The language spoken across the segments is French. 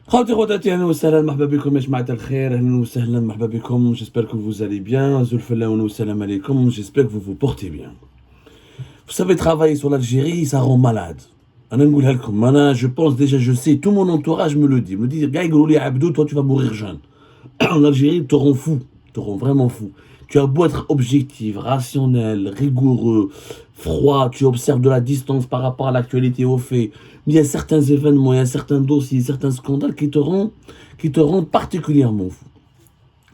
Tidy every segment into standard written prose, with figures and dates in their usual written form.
خواتي خواتاتي اهلا وسهلا مرحبا بكم يا جماعة الخير اهلا وسهلا مرحبا بكم j'espère que vous allez bien zulfella wa salam alaikum j'espère que vous vous portez bien. Vous savez, travailler sur l'Algérie ça rend malade. انا نقولها لكم انا je pense déjà je sais tout mon entourage me dit gars يقولوا لي Abdou toi tu vas mourir jeune. En Algérie te rend fou, te rend vraiment fou. Tu as beau être objectif, rationnel, rigoureux, froid, tu observes de la distance par rapport à l'actualité aux faits. Mais il y a certains événements, il y a certains dossiers, certains scandales qui te rendent particulièrement fou.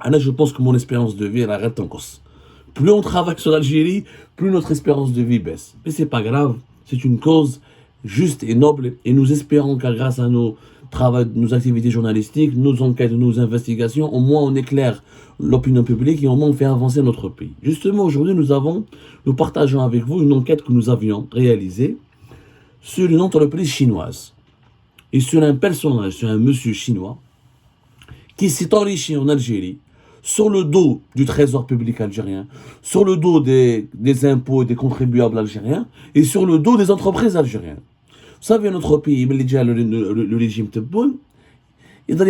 Là, je pense que mon espérance de vie, elle arrête en cause. Plus on travaille sur l'Algérie, plus notre espérance de vie baisse. Mais c'est pas grave, c'est une cause juste et noble. Et nous espérons qu'à grâce à nos travaux, nos activités journalistiques, nos enquêtes, nos investigations, au moins on éclaire l'opinion publique et au moins on fait avancer notre pays. Justement, aujourd'hui, nous partageons avec vous une enquête que nous avions réalisée sur une entreprise chinoise et sur un personnage, sur un monsieur chinois qui s'est enrichi en Algérie sur le dos du trésor public algérien, sur le dos des impôts et des contribuables algériens et sur le dos des entreprises algériennes. Vous savez, notre pays, le régime Tebboune, il dit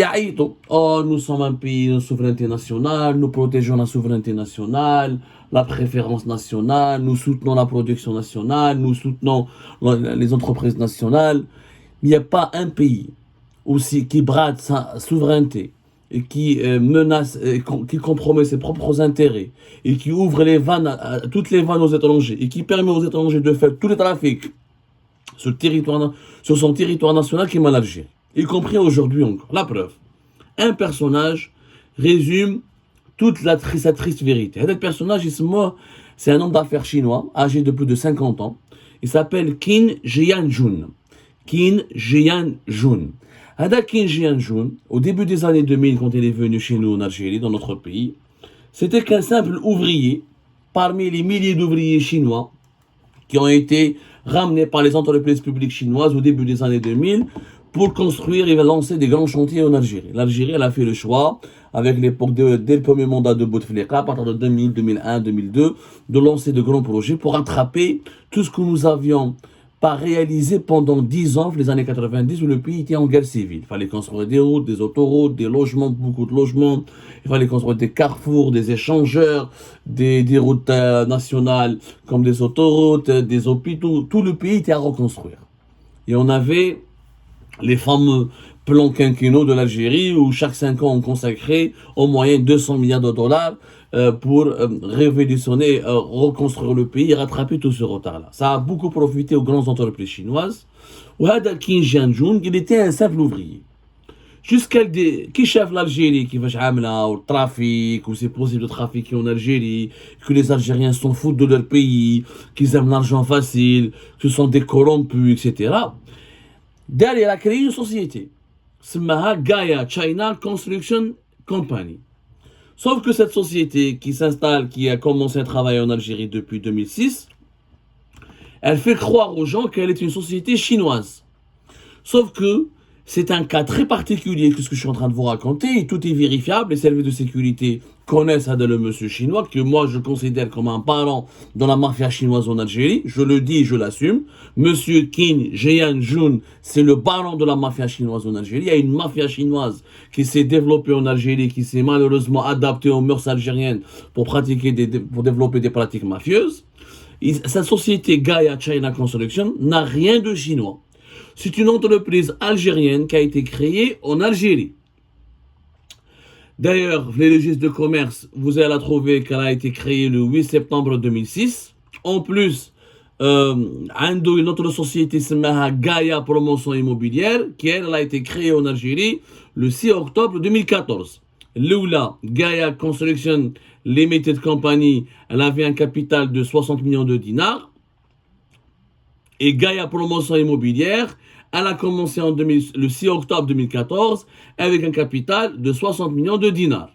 oh, nous sommes un pays de souveraineté nationale, nous protégeons la souveraineté nationale, la préférence nationale, nous soutenons la production nationale, nous soutenons les entreprises nationales. Il n'y a pas un pays aussi qui brade sa souveraineté et qui menace, qui compromet ses propres intérêts et qui ouvre les vannes, toutes les vannes aux étrangers et qui permet aux étrangers de faire tous les trafics sur son territoire national qui est l'Algérie, y compris aujourd'hui encore. La preuve, un personnage résume toute cette triste vérité. Ce personnage, c'est un homme d'affaires chinois, âgé de plus de 50 ans. Il s'appelle Qin Jianjun. Qin Jianjun. Qin Jianjun, au début des années 2000, quand il est venu chez nous en Algérie, dans notre pays, c'était qu'un simple ouvrier, parmi les milliers d'ouvriers chinois qui ont été ramenés par les entreprises publiques chinoises au début des années 2000 pour construire et lancer des grands chantiers en Algérie. L'Algérie, elle a fait le choix, avec l'époque dès le premier mandat de Bouteflika, à partir de 2000, 2001, 2002, de lancer de grands projets pour rattraper tout ce que nous avions pas réalisé pendant 10 ans, les années 90, où le pays était en guerre civile. Il fallait construire des routes, des autoroutes, des logements, beaucoup de logements. Il fallait construire des carrefours, des échangeurs, des routes nationales comme des autoroutes, des hôpitaux. Tout le pays était à reconstruire. Et on avait les fameux plans quinquennaux de l'Algérie où chaque 5 ans on consacrait en moyenne 200 milliards de dollars pour révolutionner, reconstruire le pays et rattraper tout ce retard-là. Ça a beaucoup profité aux grandes entreprises chinoises. Qin Jianjun, il était un simple ouvrier. Jusqu'à qui chef l'Algérie, qui va au trafic, où c'est possible de trafiquer en Algérie, que les Algériens s'en foutent de leur pays, qu'ils aiment l'argent facile, que ce sont des corrompus, etc. Derrière, il a créé une société, Smaha Gaia China Construction Company. Sauf que cette société qui s'installe, qui a commencé à travailler en Algérie depuis 2006, elle fait croire aux gens qu'elle est une société chinoise. Sauf que c'est un cas très particulier que ce que je suis en train de vous raconter, et tout est vérifiable, les services de sécurité connaissent le monsieur chinois, que moi je considère comme un parent dans la mafia chinoise en Algérie, je le dis et je l'assume. Monsieur Qin Jianjun, c'est le baron de la mafia chinoise en Algérie. Il y a une mafia chinoise qui s'est développée en Algérie, qui s'est malheureusement adaptée aux mœurs algériennes pour développer des pratiques mafieuses. Sa société Gaia China Construction n'a rien de chinois. C'est une entreprise algérienne qui a été créée en Algérie. D'ailleurs, les registres de commerce, vous allez la trouver qu'elle a été créée le 8 septembre 2006. En plus, une autre société s'appelle Gaia Promotion Immobilière, qui elle a été créée en Algérie le 6 octobre 2014. L'Oula, Gaia Construction Limited Company, elle avait un capital de 60 millions de dinars. Et Gaia Promotion Immobilière, elle a commencé le 6 octobre 2014 avec un capital de 60 millions de dinars.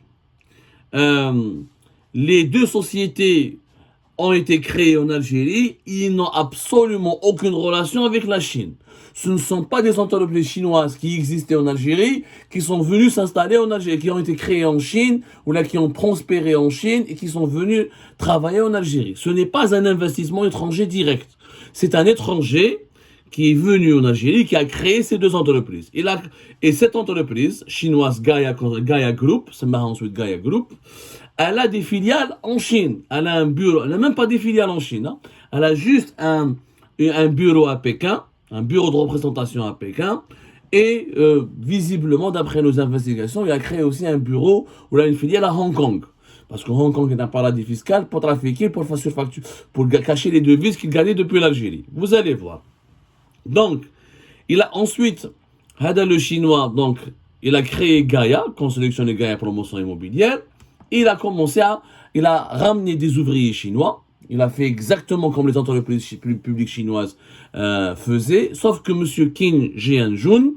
Les deux sociétés ont été créées en Algérie, ils n'ont absolument aucune relation avec la Chine. Ce ne sont pas des entreprises chinoises qui existaient en Algérie, qui sont venues s'installer en Algérie, qui ont été créées en Chine, ou là qui ont prospéré en Chine et qui sont venus travailler en Algérie. Ce n'est pas un investissement étranger direct. C'est un étranger qui est venu en Algérie, qui a créé ces deux entreprises. Et cette entreprise chinoise Gaia Group, c'est marrant ensuite Gaia Group, elle a des filiales en Chine. Elle a un bureau, elle n'a même pas des filiales en Chine. Hein. Elle a juste un bureau à Pékin, un bureau de représentation à Pékin. Et visiblement, d'après nos investigations, il a créé aussi un bureau où il a une filiale à Hong Kong. Parce que Hong Kong est un paradis fiscal pour trafiquer, pour cacher les devises qu'il gagnait depuis l'Algérie. Vous allez voir. Donc, il a ensuite, Hada le chinois, donc, il a créé Gaia, Construction de Gaia Promotion Immobilière. Il a ramené des ouvriers chinois. Il a fait exactement comme les entreprises publiques chinoises faisaient, sauf que M. Qin Jianjun,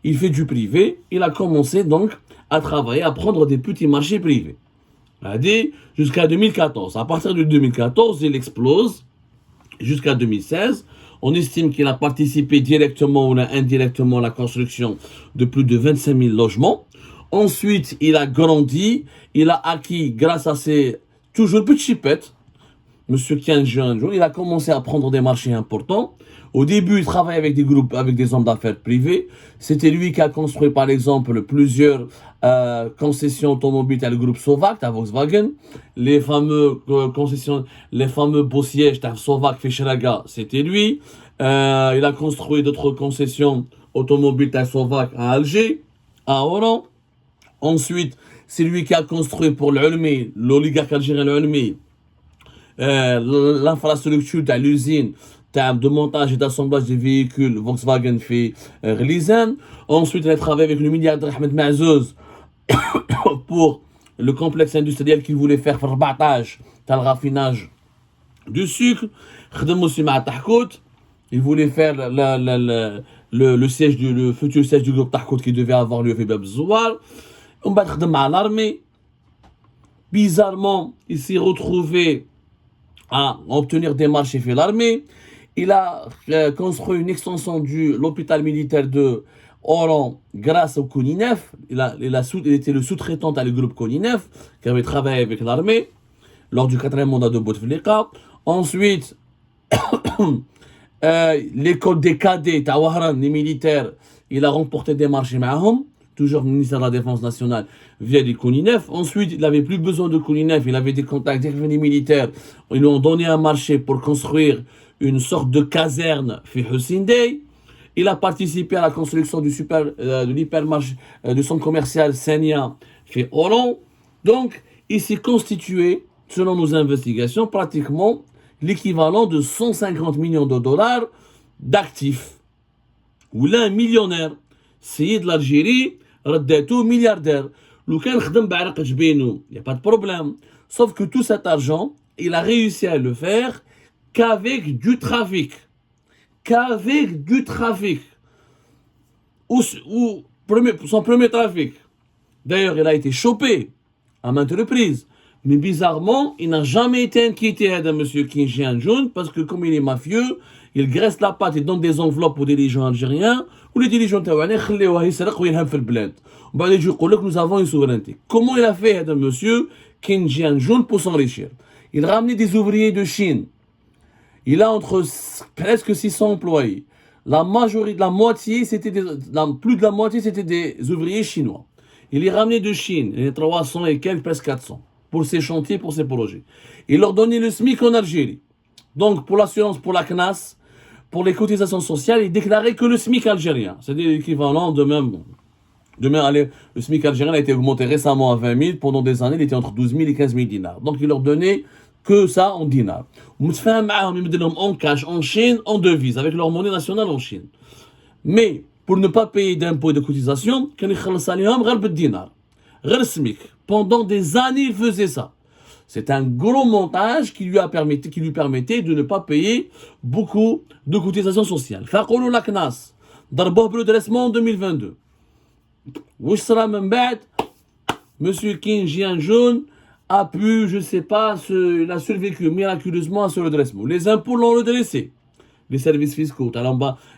il fait du privé. Il a commencé donc à travailler, à prendre des petits marchés privés. Jusqu'à 2014. À partir de 2014, il explose jusqu'à 2016. On estime qu'il a participé directement ou indirectement à la construction de plus de 25 000 logements. Ensuite, il a grandi, il a acquis, grâce à ses toujours petites chipettes, M. Qin Jianjun, il a commencé à prendre des marchés importants. Au début, il travaillait avec des groupes, avec des hommes d'affaires privés. C'était lui qui a construit, par exemple, plusieurs concessions automobiles à le groupe Sovac, à Volkswagen. Les fameux les fameux beaux sièges à Sovac, Fischeraga, c'était lui. Il a construit d'autres concessions automobiles à Sovac à Alger, à Oran. Ensuite, c'est lui qui a construit pour l'Ulmi, l'oligarque algérien l'Ulmi, l'infrastructure de l'usine de montage et d'assemblage des véhicules Volkswagen fait Releasen. Ensuite, il a travaillé avec le milliardaire Ahmed Mazouz pour le complexe industriel qu'il voulait faire pour le raffinage du sucre. Il voulait faire le futur siège du groupe Tahkout qui devait avoir lieu à Bab Zouar. On va à l'armée. Bizarrement, il s'est retrouvé à obtenir des marchés fait l'armée. Il a construit une extension de l'hôpital militaire de Oran grâce au Koninef. Il était le sous-traitant à le groupe Koninef qui avait travaillé avec l'armée lors du 4e mandat de Bouteflika. Ensuite, l'école des cadets à Wahran, les militaires, il a remporté des marchés معهم, toujours ministère de la Défense nationale via les Koninef. Ensuite, il n'avait plus besoin de Koninef, il avait des contacts avec les militaires. Ils lui ont donné un marché pour construire une sorte de caserne fait Hussein. Il a participé à la construction de l'hypermarché, du centre commercial Senia fait Oran. Donc, il s'est constitué, selon nos investigations, pratiquement l'équivalent de 150 millions de dollars d'actifs. Ou là, un millionnaire. C'est de l'Algérie, رداته milliardaire. لو كان خدم بعرق جبينه, il n'y a pas de problème. Sauf que tout cet argent, il a réussi à le faire qu'avec du trafic. Qu'avec du trafic. Son premier trafic. D'ailleurs, il a été chopé à maintes reprises. Mais bizarrement, il n'a jamais été inquiété de M. Qin Jianjun parce que comme il est mafieux, il graisse la patte et donne des enveloppes aux dirigeants algériens ou les dirigeants taouanais خليوه يسرق وينهب في البلاد. وبعد يجي يقول لك nous avons une souveraineté. Comment il a fait M. Qin Jianjun pour s'enrichir? Il ramenait des ouvriers de Chine. Il a presque 600 employés. Plus de la moitié, c'était des ouvriers chinois. Il les ramenait de Chine, les 300 et quelques, presque 400, pour ses chantiers, pour ses projets. Il leur donnait le SMIC en Algérie. Donc, pour l'assurance, pour la CNAS, pour les cotisations sociales, il déclarait que le SMIC algérien. C'est-à-dire l'équivalent de même. Le SMIC algérien a été augmenté récemment à 20 000. Pendant des années, il était entre 12 000 et 15 000 dinars. Donc, il leur donnait que ça en dinars. En cash, en Chine, en devise, avec leur monnaie nationale en Chine. Mais, pour ne pas payer d'impôts et de cotisations, pendant des années, il faisait ça. C'est un gros montage qui lui permettait de ne pas payer beaucoup de cotisations sociales. فقولوا la CNAS ضربوه بالredressement en 2022. واش صرا من بعد Monsieur Qin Jianjun a pu, je ne sais pas, il a survécu miraculeusement à ce redressement. Les impôts l'ont redressé. Les services fiscaux,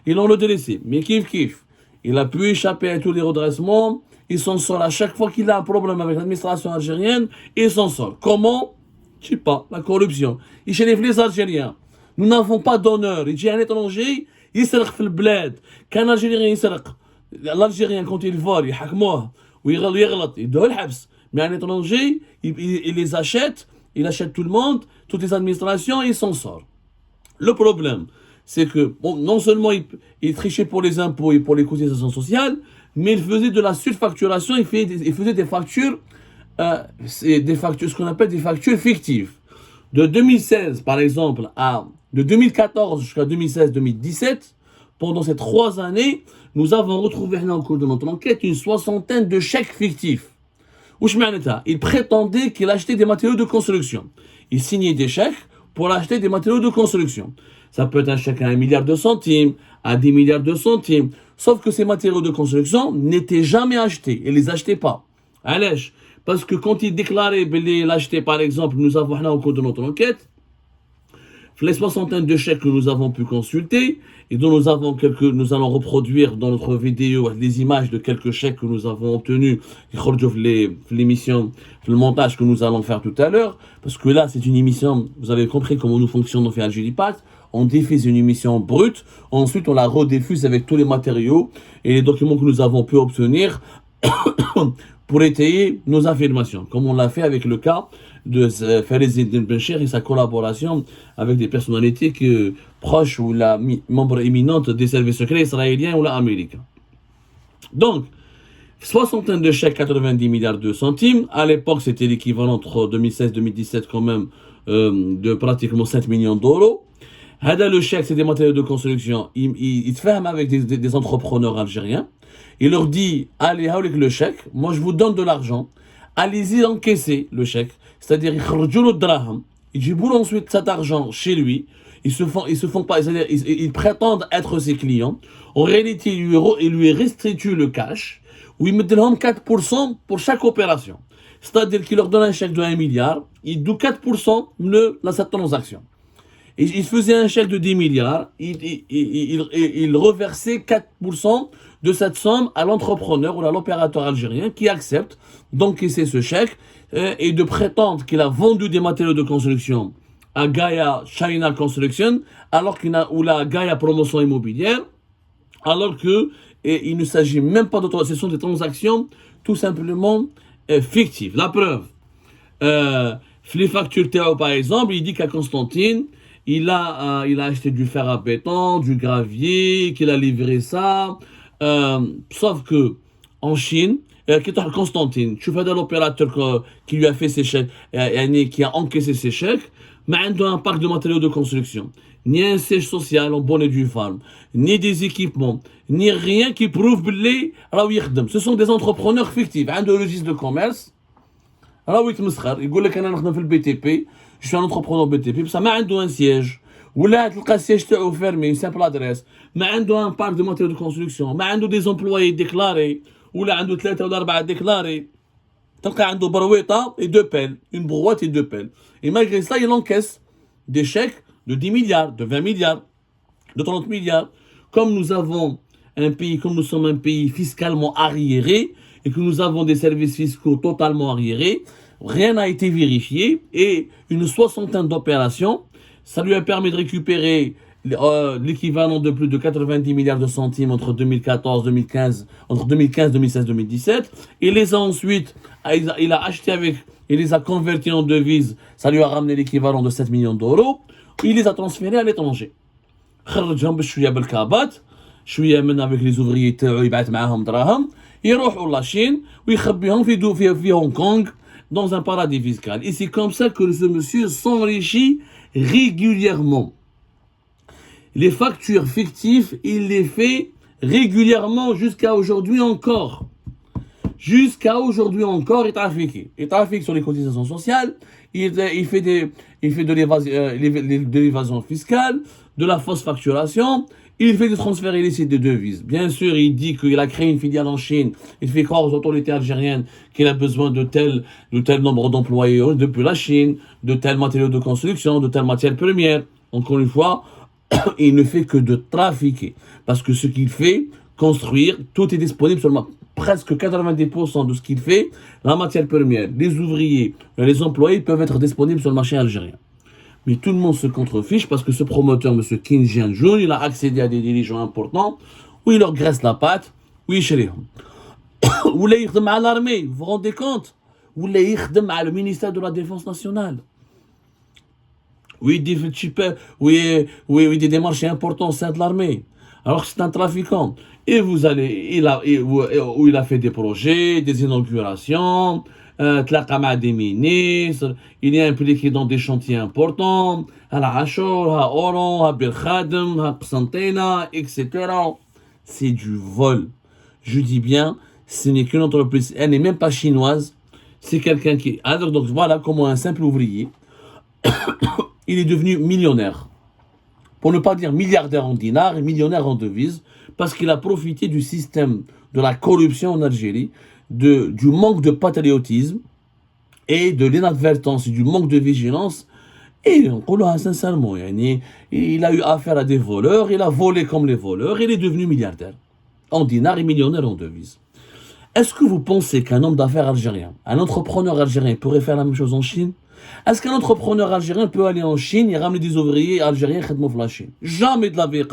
ils l'ont redressé. Mais kiff. Il a pu échapper à tous les redressements. Il s'en sort à chaque fois qu'il a un problème avec l'administration algérienne. Il s'en sort. Comment? Je ne sais pas. La corruption. Il chez les Algériens. Nous n'avons pas d'honneur. Il dit à un étranger, يسرق في البلاد كان الجيريان يسرق الالجيريان كونت يفول يحكموه ويغلط يدوه الحبس mais un étranger il les achète il achète tout le monde toutes les administrations et il s'en sort. Le problème c'est que bon, non seulement il trichait pour les impôts et pour les cotisations sociales, mais il faisait de la surfacturation, il faisait des factures, ce qu'on appelle des factures fictives. De 2016, par exemple, de 2014 jusqu'à 2016-2017, pendant ces 3 années, nous avons retrouvé au cours de notre enquête une 60aine de chèques fictifs. Il prétendait qu'il achetait des matériaux de construction. Il signait des chèques pour acheter des matériaux de construction. Ça peut être un chèque à 1 milliard de centimes, à 10 milliards de centimes. Sauf que ces matériaux de construction n'étaient jamais achetés. Ils ne les achetaient pas. Allez, parce que quand il déclarait l'acheter, par exemple, nous avons là au cours de notre enquête, les 60aines de chèques que nous avons pu consulter, et dont nous allons reproduire dans notre vidéo les images de quelques chèques que nous avons obtenus, l'émission, le montage que nous allons faire tout à l'heure, parce que là, c'est une émission, vous avez compris comment nous fonctionnons fait Algérie Pat, on diffuse une émission brute, ensuite on la rediffuse avec tous les matériaux et les documents que nous avons pu obtenir pour étayer nos affirmations, comme on l'a fait avec le cas de Farid Bencher et sa collaboration avec des personnalités proches ou la membre éminente des services secrets israéliens ou américains. Donc, 60aine de chèques, 90 milliards de centimes. À l'époque, c'était l'équivalent entre 2016-2017 quand même de pratiquement 7 millions d'euros. Le chèque, c'est des matériaux de construction. Il se ferme avec des entrepreneurs algériens. Il leur dit, allez, avec le chèque, moi je vous donne de l'argent. Allez-y encaisser le chèque. C'est-à-dire, ils boulent ensuite cet argent chez lui. Ils se font pas, c'est-à-dire, ils prétendent être ses clients. En réalité, ils lui restituent le cash, où ils mettent 4% pour chaque opération. C'est-à-dire qu'il leur donne un chèque de 1 milliard, il doit 4% de cette transaction. Et il faisait un chèque de 10 milliards, il reversait 4% de cette somme à l'entrepreneur ou à l'opérateur algérien qui accepte d'encaisser ce chèque et de prétendre qu'il a vendu des matériaux de construction à Gaia China Construction, ou la Gaia Promotion Immobilière, alors que il ne s'agit même pas d'autres, ce sont des transactions tout simplement fictives. La preuve, les factures Théo par exemple, il dit qu'à Constantine, il a acheté du fer à béton, du gravier, qu'il a livré ça, sauf que en Chine, Constantine, tu fais de l'opérateur qui lui a fait ses chèques, qui a encaissé ses chèques, mais il a un parc de matériaux de construction, ni un siège social en bonne et due forme, ni des équipements, ni rien qui prouve que ce sont des entrepreneurs fictifs. Un registre de commerce, il dit je suis un entrepreneur BTP, ça m'a un siège. Ou là, le siège est fermé, une simple adresse. Mais il a un parc de matériaux de construction. Mais il a des employés déclarés. Ou là, il a 3 ou 4 déclarés. Donc, il a une brouette et 2 pelles. Une brouette et 2 pelles. Et malgré ça, il encaisse des chèques de 10 milliards, de 20 milliards, de 30 milliards. Comme nous sommes un pays fiscalement arriéré, et que nous avons des services fiscaux totalement arriérés, rien n'a été vérifié et une 60aine d'opérations, ça lui a permis de récupérer l'équivalent de plus de 90 milliards de centimes entre 2014-2015, entre 2015, 2016, 2017. Il les a ensuite, il a acheté il les a convertis en devises, ça lui a ramené l'équivalent de 7 millions d'euros. Il les a transférés à l'étranger. avec les ouvriers يروحوا لاشين ويخبيهم في هونغ كونغ dans un paradis fiscal. Et c'est comme ça que ce monsieur s'enrichit régulièrement. Les factures fictives, il les fait régulièrement jusqu'à aujourd'hui encore. Jusqu'à aujourd'hui encore, il trafique. Il trafique sur les cotisations sociales, il fait de l'évasion fiscale, de la fausse facturation, il fait des transferts illicites de devises. Bien sûr, il dit qu'il a créé une filiale en Chine. Il fait croire aux autorités algériennes qu'il a besoin de tel nombre d'employés depuis la Chine, de tels matériaux de construction, de telles matières premières. Encore une fois, il ne fait que de trafiquer. Parce que ce qu'il fait, construire, tout est disponible seulement. Presque 90% de ce qu'il fait, la matière première, les ouvriers, les employés peuvent être disponibles sur le marché algérien. Mais tout le monde se contrefiche parce que ce promoteur, M. Kim Jong-un, il a accédé à des dirigeants importants où il leur graisse la patte, où il chérit. Où il y a l'armée, vous vous rendez compte? Où il y a le ministère de la Défense nationale. Oui, oui, des démarches importantes au sein de l'armée. Alors que c'est un trafiquant. Et vous allez, où il a fait des projets, des inaugurations, des ministres, il est impliqué dans des chantiers importants, à la Hachor, à Oran, à Birkhadem, à Qsantena, etc. C'est du vol. Je dis bien, ce n'est qu'une entreprise, elle n'est même pas chinoise, c'est quelqu'un qui... Alors, donc voilà comment un simple ouvrier, il est devenu millionnaire. Pour ne pas dire milliardaire en dinars et millionnaire en devises, parce qu'il a profité du système de la corruption en Algérie, du manque de patriotisme et de l'inadvertance et du manque de vigilance. Et on l'a sincèrement, il a eu affaire à des voleurs, il a volé comme les voleurs, il est devenu milliardaire en dinars et millionnaire en devises. Est-ce que vous pensez qu'un homme d'affaires algérien, un entrepreneur algérien pourrait faire la même chose en Chine? Est-ce qu'un entrepreneur algérien peut aller en Chine et ramener des ouvriers algériens qui travaillent en Chine? Jamais de la vie.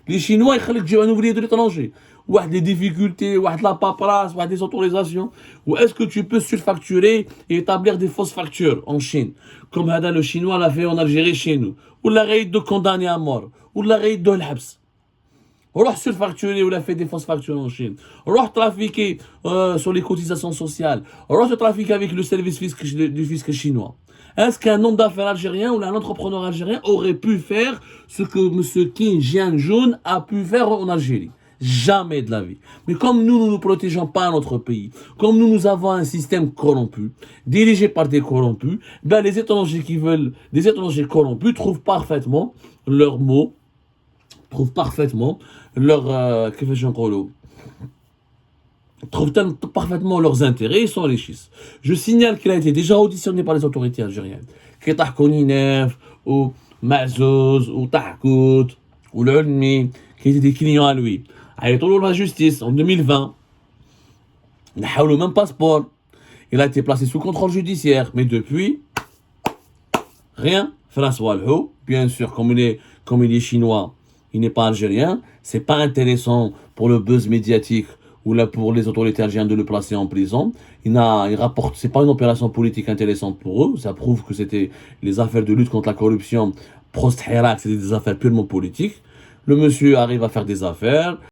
Les Chinois, ils veulent un ouvrier de l'étranger. Ou des difficultés, ou de la paperasse, ou des autorisations. Ou est-ce que tu peux surfacturer et établir des fausses factures en Chine? Comme le Chinois l'a fait en Algérie chez nous. Ou la raid de condamner à mort. Ou la raid de l'habs. روح surfacturer ou la fait des fausses factures en Chine. روح trafiquer sur les cotisations sociales. روح trafiquer avec le service du fisc chinois. Est-ce qu'un homme d'affaires algérien ou un entrepreneur algérien aurait pu faire ce que M. Kim Jong-un a pu faire en Algérie? Jamais de la vie. Mais comme nous ne nous protégeons pas notre pays, comme nous avons un système corrompu, dirigé par des corrompus, ben les étrangers qui veulent, des étrangers corrompus trouvent parfaitement leurs mots, trouvent parfaitement leurs intérêts et sont richistes. Je signale qu'il a été déjà auditionné par les autorités algériennes. Ketah Koninef, ou Mazouz, ou Tahkout, ou l'Olmi, qui étaient des clients à lui. Il est tombé dans la justice en 2020. Il n'a pas le même passeport. Il a été placé sous contrôle judiciaire. Mais depuis, rien. François Lehoux, bien sûr, comme il est chinois, il n'est pas algérien, c'est pas intéressant pour le buzz médiatique ou là pour les autorités algériennes de le placer en prison. Il rapporte, c'est pas une opération politique intéressante pour eux, ça prouve que c'était les affaires de lutte contre la corruption, Prost Hirak, c'était des affaires purement politiques. Le monsieur arrive à faire des affaires,